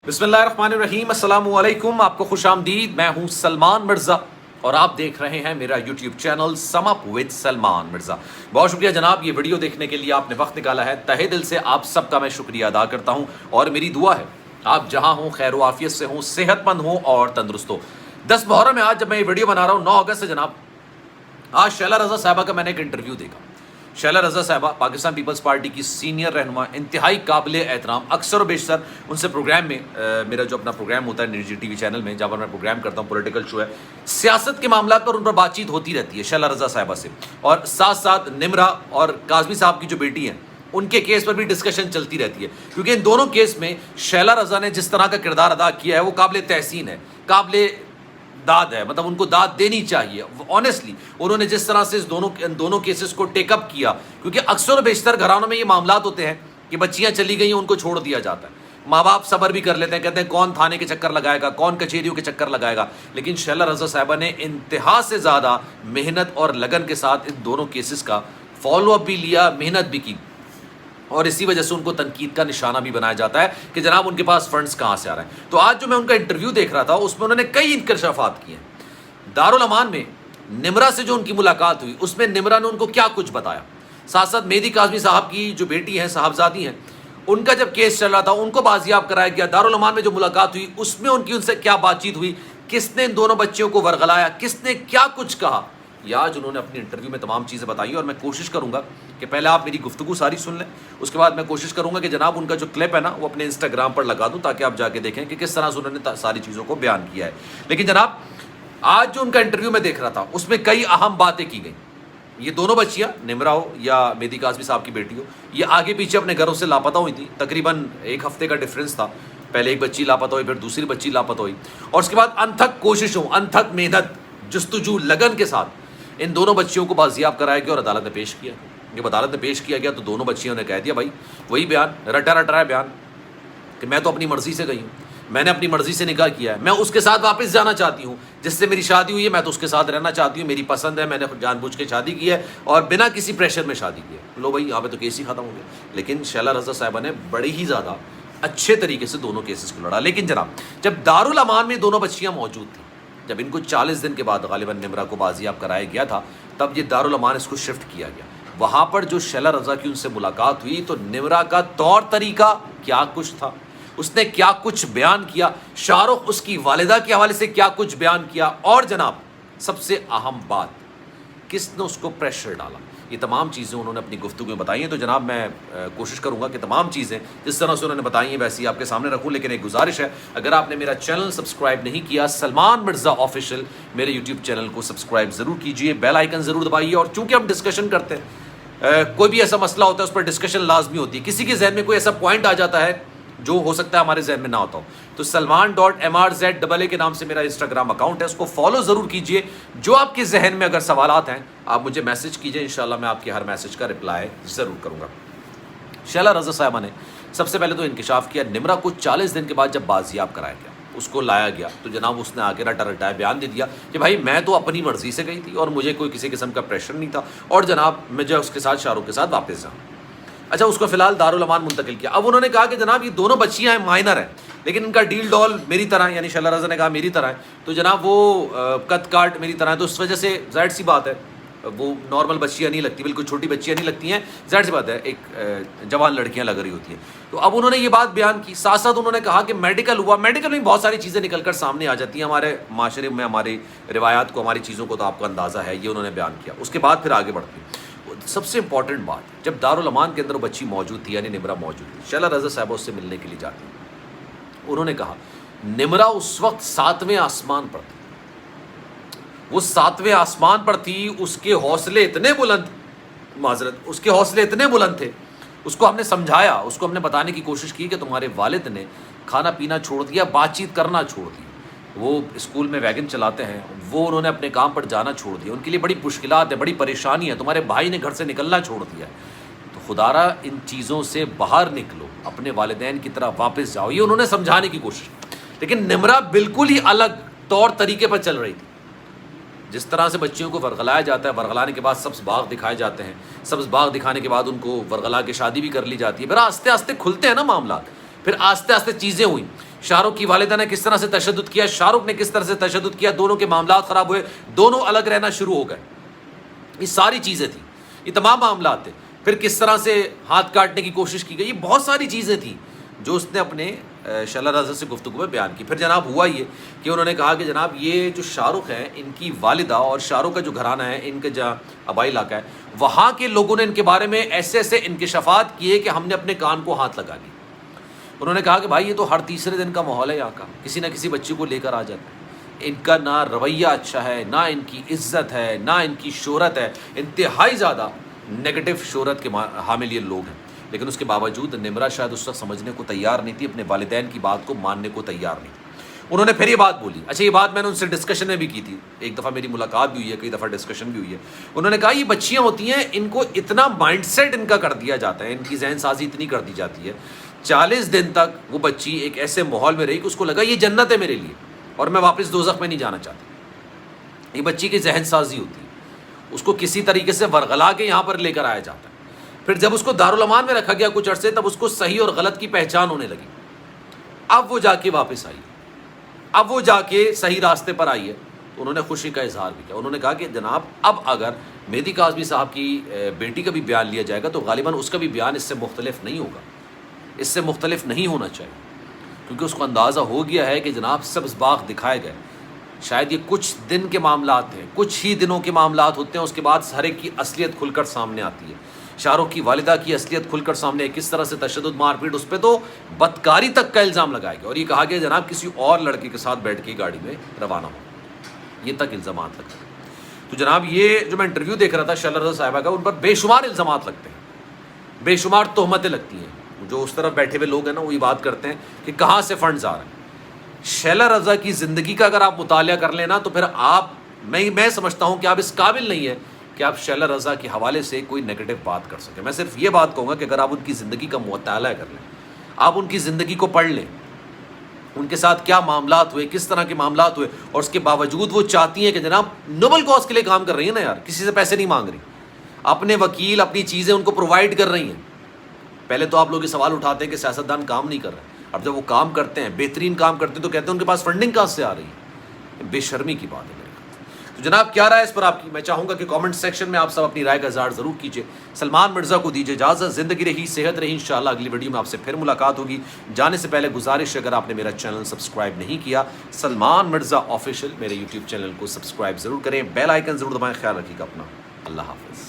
بسم اللہ الرحمن الرحیم، السلام علیکم، آپ کو خوش آمدید۔ میں ہوں سلمان مرزا اور آپ دیکھ رہے ہیں میرا YouTube channel some up with Salman Mirza. بہت شکریہ جناب، یہ ویڈیو دیکھنے کے لیے آپ نے وقت نکالا ہے۔ تہہ دل سے آپ سب کا میں شکریہ ادا کرتا ہوں اور میری دعا ہے آپ جہاں ہوں خیر و عافیت سے ہوں، صحت مند ہوں اور تندرست ہوں۔ 10 محرم میں آج جب میں یہ ویڈیو بنا رہا ہوں 9 اگست سے جناب، آج شیلا رضا صاحبہ کا میں نے ایک انٹرویو دیکھا۔ شیلا رضا صاحبہ پاکستان پیپلز پارٹی کی سینئر رہنما، انتہائی قابل احترام، اکثر و بیشتر ان سے پروگرام میں میرا جو اپنا پروگرام ہوتا ہے نرجی ٹی وی چینل میں، جہاں پر میں پروگرام کرتا ہوں، پولیٹیکل شو ہے، سیاست کے معاملات پر ان پر بات چیت ہوتی رہتی ہے شیلا رضا صاحبہ سے، اور ساتھ ساتھ نمرا اور کاظمی صاحب کی جو بیٹی ہیں ان کے کیس پر بھی ڈسکشن چلتی رہتی ہے، کیونکہ ان دونوں کیس میں شیلا رضا نے جس طرح کا کردار ادا کیا ہے وہ قابل تحسین ہے، قابل داد ہے، مطلب ان کو داد دینی چاہیے۔ آنیسٹلی انہوں نے جس طرح سے ان دونوں کیسز کو ٹیک اپ کیا، کیونکہ اکثر و بیشتر گھرانوں میں یہ معاملات ہوتے ہیں کہ بچیاں چلی گئی ہیں، ان کو چھوڑ دیا جاتا ہے، ماں باپ صبر بھی کر لیتے ہیں، کہتے ہیں کون تھانے کے چکر لگائے گا، کون کچہریوں کے چکر لگائے گا، لیکن شیلا رضا صاحبہ نے انتہا سے زیادہ محنت اور لگن کے ساتھ ان دونوں کیسز کا فالو اپ بھی لیا، محنت بھی کی، اور اسی وجہ سے ان کو تنقید کا نشانہ بھی بنایا جاتا ہے کہ جناب ان کے پاس فنڈز کہاں سے آ رہے ہیں۔ تو آج جو میں ان کا انٹرویو دیکھ رہا تھا اس میں انہوں نے کئی انکشافات کیے ہیں۔ دارالامان میں نمرا سے جو ان کی ملاقات ہوئی اس میں نمرا نے ان کو کیا کچھ بتایا، ساتھ ساتھ مہدی کاظمی صاحب کی جو بیٹی ہیں، صاحبزادی ہیں، ان کا جب کیس چل رہا تھا ان کو بازیاب کرایا گیا، دارالامان میں جو ملاقات ہوئی اس میں ان سے کیا بات چیت ہوئی، کس نے ان دونوں بچیوں کو ورغلایا، کس نے کیا کچھ کہا، یہ آج انہوں نے اپنی انٹرویو میں تمام چیزیں بتائی، اور میں کوشش کروں گا کہ پہلے آپ میری گفتگو ساری سن لیں، اس کے بعد میں کوشش کروں گا کہ جناب ان کا جو کلپ ہے نا وہ اپنے انسٹاگرام پر لگا دوں تاکہ آپ جا کے دیکھیں کہ کس طرح سے انہوں نے ساری چیزوں کو بیان کیا ہے۔ لیکن جناب آج جو ان کا انٹرویو میں دیکھ رہا تھا اس میں کئی اہم باتیں کی گئیں۔ یہ دونوں بچیاں، نمرا ہو یا مہدی کاظمی صاحب کی بیٹی ہو، یہ آگے پیچھے اپنے گھروں سے لاپتہ ہوئی تھی، تقریباً 1 ہفتے کا ڈفرینس تھا، پہلے ایک بچی لاپتہ ہوئی، پھر دوسری بچی لاپتہ ہوئی، اور اس کے بعد انتھک کوششوں، انتھک محنت، جستجو، لگن کے ساتھ ان دونوں بچیوں کو بازیاب کرایا گیا اور عدالت میں پیش کیا۔ جب عدالت میں پیش کیا گیا تو دونوں بچیوں نے کہہ دیا بھائی وہی بیان، رٹا رٹا بیان کہ میں تو اپنی مرضی سے گئی ہوں، میں نے اپنی مرضی سے نکاح کیا ہے، میں اس کے ساتھ واپس جانا چاہتی ہوں، جس سے میری شادی ہوئی ہے میں تو اس کے ساتھ رہنا چاہتی ہوں، میری پسند ہے، میں نے جان بوجھ کے شادی کی ہے اور بنا کسی پریشر میں شادی کی ہے۔ لو بھائی یہاں پہ تو کیس ہی ختم ہو گیا۔ لیکن شیلا رضا صاحبہ نے بڑی ہی زیادہ اچھے طریقے سے دونوں کیسز کو لڑا۔ لیکن جناب جب دارالامان میں دونوں بچیاں موجود تھیں، جب ان کو 40 دن کے بعد غالباً نمرا کو بازیاب کرایا گیا تھا، تب یہ دارالامان اس کو شفٹ کیا گیا۔ وہاں پر جو شیلا رضا کی ان سے ملاقات ہوئی تو نمرا کا طور طریقہ کیا کچھ تھا، اس نے کیا کچھ بیان کیا، شاہ رخ اس کی والدہ کے حوالے سے کیا کچھ بیان کیا، اور جناب سب سے اہم بات کس نے اس کو پریشر ڈالا، یہ تمام چیزیں انہوں نے اپنی گفتگو میں بتائی ہیں۔ تو جناب میں کوشش کروں گا کہ تمام چیزیں جس طرح سے انہوں نے بتائی ہیں ویسے ہی آپ کے سامنے رکھوں، لیکن ایک گزارش ہے، اگر آپ نے میرا چینل سبسکرائب نہیں کیا سلمان مرزا آفیشیل، میرے یوٹیوب چینل کو سبسکرائب ضرور کیجئے، بیل آئیکن ضرور دبائیے، اور چونکہ ہم ڈسکشن کرتے ہیں، کوئی بھی ایسا مسئلہ ہوتا ہے اس پر ڈسکشن لازمی ہوتی ہے، کسی کے ذہن میں کوئی ایسا پوائنٹ آ جاتا ہے جو ہو سکتا ہے ہمارے ذہن میں نہ ہوتا ہو، تو سلمان.mrza کے نام سے میرا انسٹاگرام اکاؤنٹ ہے، اس کو فالو ضرور کیجئے۔ جو آپ کے ذہن میں اگر سوالات ہیں آپ مجھے میسج کیجئے، انشاءاللہ میں آپ کے ہر میسج کا رپلائی ضرور کروں گا۔ شیلا رضا صاحبہ نے سب سے پہلے تو انکشاف کیا، نمرا کو 40 دن کے بعد جب بازیاب کرایا گیا، اس کو لایا گیا تو جناب اس نے آ کے رٹا رٹایا بیان دے دیا کہ بھائی میں تو اپنی مرضی سے گئی تھی اور مجھے کوئی کسی قسم کا پریشر نہیں تھا، اور جناب مجھے اس کے ساتھ شاہ رخ کے ساتھ واپس جاؤں۔ اچھا، اس کو فی الحال دارالامان منتقل کیا۔ اب انہوں نے کہا کہ جناب یہ دونوں بچیاں ہیں، مائنر ہیں، لیکن ان کا ڈیل ڈال میری طرح ہے، یعنی شیلا رضا نے کہا میری طرح ہے، تو جناب وہ کت کاٹ میری طرح ہے، تو اس وجہ سے ظاہر سی بات ہے وہ نارمل بچیاں نہیں لگتی، بالکل چھوٹی بچیاں نہیں لگتی ہیں، ظاہر سی بات ہے ایک جوان لڑکیاں لگ رہی ہوتی ہیں۔ تو اب انہوں نے یہ بات بیان کی، ساتھ ساتھ انہوں نے کہا کہ میڈیکل ہوا، میڈیکل میں بہت ساری چیزیں نکل کر سامنے آ جاتی ہیں ہمارے معاشرے میں، ہماری روایات کو، ہماری چیزوں کو تو آپ کو اندازہ ہے، یہ انہوں نے بیان کیا۔ اس کے بعد پھر آگے بڑھتے ہیں، سب سے امپورٹنٹ بات، جب دارالامان کے اندر وہ بچی موجود تھی، یعنی نمرا موجود تھی، شیلا رضا صاحبہ اس سے ملنے کے لیے جاتی، انہوں نے کہا نمرا اس وقت 7ویں آسمان پر تھی، وہ 7ویں آسمان پر تھی، اس کے حوصلے اتنے بلند تھے، اس کو ہم نے سمجھایا، اس کو ہم نے بتانے کی کوشش کی کہ تمہارے والد نے کھانا پینا چھوڑ دیا، بات چیت کرنا چھوڑ دی، وہ اسکول میں ویگن چلاتے ہیں، وہ انہوں نے اپنے کام پر جانا چھوڑ دیا، ان کے لیے بڑی مشکلات ہے، بڑی پریشانی ہے، تمہارے بھائی نے گھر سے نکلنا چھوڑ دیا ہے، تو خدارا ان چیزوں سے باہر نکلو، اپنے والدین کی طرح واپس جاؤ، یہ انہوں نے سمجھانے کی کوشش کی۔ لیکن نمرا بالکل ہی الگ طور طریقے پر چل رہی تھی، جس طرح سے بچیوں کو ورغلایا جاتا ہے، ورغلانے کے بعد سبز باغ دکھائے جاتے ہیں، سبز باغ دکھانے کے بعد ان کو ورغلا کے شادی بھی کر لی جاتی ہے، پھر آہستہ آہستہ کھلتے ہیں نا معاملات، پھر آہستہ آہستہ چیزیں ہوئیں، شاہ رخ کی والدہ نے کس طرح سے تشدد کیا، شاہ رخ نے کس طرح سے تشدد کیا، دونوں کے معاملات خراب ہوئے، دونوں الگ رہنا شروع ہو گئے. یہ ساری چیزیں تھیں، یہ تمام معاملات تھے. پھر کس طرح سے ہاتھ کاٹنے کی کوشش کی گئی، یہ بہت ساری چیزیں تھیں جو اس نے اپنے شعلہ رضا سے گفتگو میں بیان کی. پھر جناب ہوا یہ کہ انہوں نے کہا کہ جناب یہ جو شاہ رخ ہیں ان کی والدہ اور شاہ رخ کا جو گھرانہ ہے، ان کا جہاں آبائی علاقہ ہے، وہاں کے لوگوں نے ان کے بارے میں ایسے ایسے انکشافات کیے کہ ہم نے اپنے کان کو ہاتھ لگا لی. انہوں نے کہا کہ بھائی یہ تو ہر تیسرے دن کا ماحول ہے یہاں کا، کسی نہ کسی بچی کو لے کر آ جاتا ہے. ان کا نہ رویہ اچھا ہے، نہ ان کی عزت ہے، نہ ان کی شہرت ہے، انتہائی زیادہ نگیٹو شہرت کے حامل یہ لوگ ہیں. لیکن اس کے باوجود نمرا شاید اس وقت سمجھنے کو تیار نہیں تھی، اپنے والدین کی بات کو ماننے کو تیار نہیں تھی. انہوں نے پھر یہ بات بولی. اچھا یہ بات میں نے ان سے ڈسکشن میں بھی کی تھی، ایک دفعہ میری ملاقات بھی ہوئی ہے، کئی دفعہ ڈسکشن بھی ہوئی ہے. انہوں نے کہا یہ بچیاں ہوتی ہیں، ان کو اتنا مائنڈ سیٹ ان کا کر دیا جاتا ہے، ان کی ذہن سازی اتنی کر دی جاتی ہے، 40 دن تک وہ بچی ایک ایسے ماحول میں رہی کہ اس کو لگا یہ جنت ہے میرے لیے اور میں واپس دوزخ میں نہیں جانا چاہتا. یہ بچی کی ذہن سازی ہوتی ہے، اس کو کسی طریقے سے ورغلا کے یہاں پر لے کر آیا جاتا ہے. پھر جب اس کو دارالامان میں رکھا گیا کچھ عرصے، تب اس کو صحیح اور غلط کی پہچان ہونے لگی. اب وہ جا کے واپس آئی، اب وہ جا کے صحیح راستے پر آئی ہے. تو انہوں نے خوشی کا اظہار بھی کیا. انہوں نے کہا کہ جناب اب اگر مہدی کاظمی صاحب کی بیٹی کا بھی بیان لیا جائے گا تو غالباً اس کا بھی بیان اس سے مختلف نہیں ہوگا، اس سے مختلف نہیں ہونا چاہیے، کیونکہ اس کو اندازہ ہو گیا ہے کہ جناب سبز باغ دکھائے گئے. شاید یہ کچھ دن کے معاملات ہیں، کچھ ہی دنوں کے معاملات ہوتے ہیں، اس کے بعد ہر ایک کی اصلیت کھل کر سامنے آتی ہے. شاہ رخ کی والدہ کی اصلیت کھل کر سامنے ہے، کس طرح سے تشدد، مار پیٹ، اس پہ تو بدکاری تک کا الزام لگایا گیا اور یہ کہا گیا جناب کسی اور لڑکے کے ساتھ بیٹھ کے گاڑی میں روانہ ہو، یہ تک الزامات لگتے ہیں. تو جناب یہ جو میں انٹرویو دیکھ رہا تھا شعلہ رضا صاحبہ کا، ان پر بے شمار الزامات لگتے ہیں، بے شمار تہمتیں لگتی ہیں. جو اس طرف بیٹھے ہوئے لوگ ہیں نا وہ یہ بات کرتے ہیں کہ کہاں سے فنڈز آ رہے ہیں. شعلہ رضا کی زندگی کا اگر آپ مطالعہ کر لیں نا تو پھر آپ میں سمجھتا ہوں کہ آپ اس قابل نہیں ہیں کہ آپ شعلہ رضا کے حوالے سے کوئی نیگیٹو بات کر سکیں. میں صرف یہ بات کہوں گا کہ اگر آپ ان کی زندگی کا مطالعہ کر لیں، آپ ان کی زندگی کو پڑھ لیں، ان کے ساتھ کیا معاملات ہوئے، کس طرح کے معاملات ہوئے، اور اس کے باوجود وہ چاہتی ہیں کہ جناب نوبل کاز کے لیے کام کر رہی ہیں نا یار، کسی سے پیسے نہیں مانگ رہی، اپنے وکیل اپنی چیزیں ان کو پرووائڈ کر رہی ہیں. پہلے تو آپ لوگ یہ سوال اٹھاتے ہیں کہ سیاستدان کام نہیں کر رہے، اب جب وہ کام کرتے ہیں، بہترین کام کرتے ہیں، تو کہتے ہیں ان کے پاس فنڈنگ کہاں سے آ رہی ہے. بے شرمی کی بات ہے میرے خیال. تو جناب کیا رائے اس پر آپ کی؟ میں چاہوں گا کہ کامنٹ سیکشن میں آپ سب اپنی رائے کا اظہار ضرور کیجیے. سلمان مرزا کو دیجیے اجازت. زندگی رہی، صحت رہی. انشاءاللہ اگلی ویڈیو میں آپ سے پھر ملاقات ہوگی. جانے سے پہلے گزارش، اگر آپ نے میرا چینل سبسکرائب نہیں کیا، سلمان مرزا آفیشیل میرے یوٹیوب چینل کو سبسکرائب ضرور کریں، بیل آئیکن ضرور دبائیں. خیال رکھیے گا اپنا. اللہ حافظ.